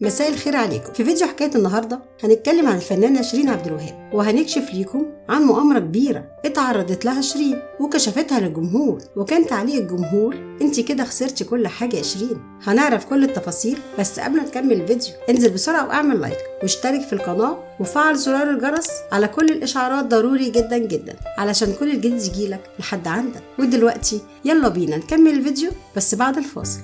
مساء الخير عليكم. في فيديو حكاية النهاردة هنتكلم عن الفنانة شيرين عبد الوهاب، وهنكشف ليكم عن مؤامرة كبيرة اتعرضت لها شيرين وكشفتها للجمهور، وكان تعليق الجمهور: انتي كده خسرتي كل حاجة يا شيرين. هنعرف كل التفاصيل، بس قبل ما نكمل الفيديو انزل بسرعة واعمل لايك واشترك في القناة وفعل زرار الجرس على كل الاشعارات، ضروري جدا جدا علشان كل الجديد يجيلك لحد عندك. ودلوقتي يلا بينا نكمل الفيديو بس بعد الفاصل.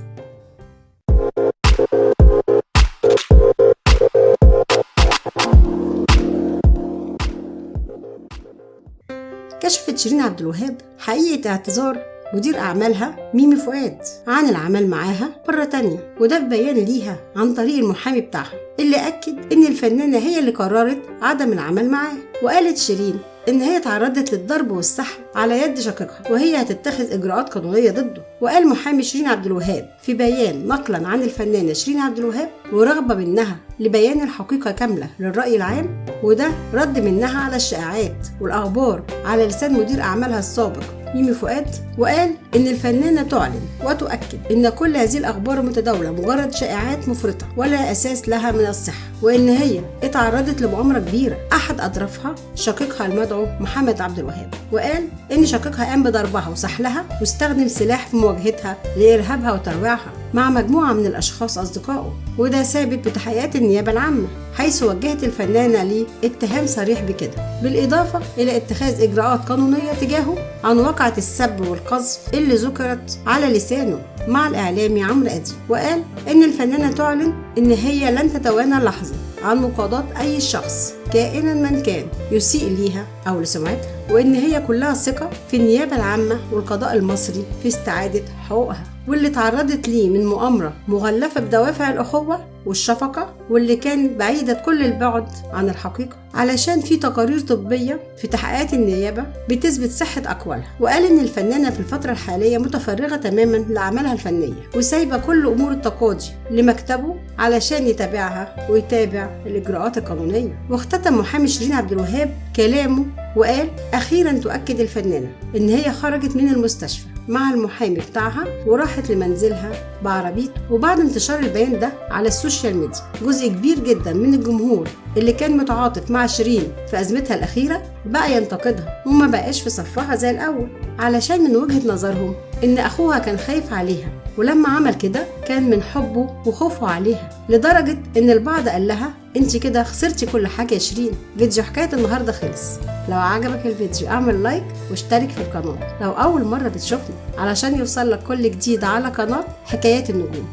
كشفت شيرين عبد الوهاب حقيقة اعتذار مدير أعمالها ميمي فؤاد عن العمل معاها مرة تانية، وده في بيان ليها عن طريق المحامي بتاعها اللي أكد إن الفنانة هي اللي قررت عدم العمل معاه. وقالت شيرين إن هي تعرضت للضرب والسحب على يد شقيقها، وهي هتتخذ إجراءات قانونية ضده. وقال محامي شيرين عبد الوهاب في بيان نقلا عن الفنانة شيرين عبد الوهاب ورغبة منها لبيان الحقيقة كاملة للرأي العام، وده رد منها على الشائعات والأخبار على لسان مدير أعمالها السابق ميمي فؤاد. وقال إن الفنانة تعلن وتؤكد إن كل هذه الأخبار المتداولة مجرد شائعات مفرطة ولا أساس لها من الصحة، وإن هي اتعرضت لمؤامرة كبيرة أحد أطرافها شقيقها المدعو محمد عبد الوهاب. وقال إن شقيقها قام بضربها وسحلها واستخدم سلاح في مواجهتها لإرهابها وترويعها مع مجموعة من الأشخاص أصدقائه، وده ثابت بتحقيقات النيابة العامة، حيث وجهت الفنانة ليه اتهام صريح بكده، بالإضافة إلى اتخاذ إجراءات قانونية تجاهه عن واقعة السب والقذف اللي ذكرت على لسانه مع الإعلامي عمرو أديب. وقال إن الفنانة تعلن إن هي لن تتوانى لحظة عن مقاضاة أي شخص كائنا من كان يسيء ليها أو لسمعتها، وإن هي كلها ثقة في النيابة العامة والقضاء المصري في استعادة حقوقها، واللي تعرضت ليه من مؤامرة مغلفة بدوافع الأخوة والشفقة، واللي كان بعيدة كل البعد عن الحقيقة، علشان في تقارير طبية في تحقيقات النيابة بتثبت صحة أقوالها. وقال إن الفنانة في الفترة الحالية متفرغة تماما لأعمالها الفنية وسايبة كل أمور التقاضي لمكتبه علشان يتابعها ويتابع الإجراءات القانونية. واختتم محامي شيرين عبد الوهاب كلامه وقال: أخيرا تؤكد الفنانة إن هي خرجت من المستشفى مع المحامي بتاعها وراحت لمنزلها بعربيته. وبعد انتشار البيان ده على السوشيال ميديا، جزء كبير جدا من الجمهور اللي كان متعاطف مع شيرين في أزمتها الأخيرة بقى ينتقدها وما بقاش في صفها زي الأول، علشان من وجهة نظرهم إن أخوها كان خايف عليها، ولما عمل كده كان من حبه وخوفه عليها، لدرجة إن البعض قال لها: انتي كده خسرتي كل حاجة يا شيرين. فيديو حكاية النهاردة خلص. لو عجبك الفيديو اعمل لايك واشترك في القناة لو أول مرة بتشوفنا، علشان يوصلك كل جديد على قناة حكايات النجوم.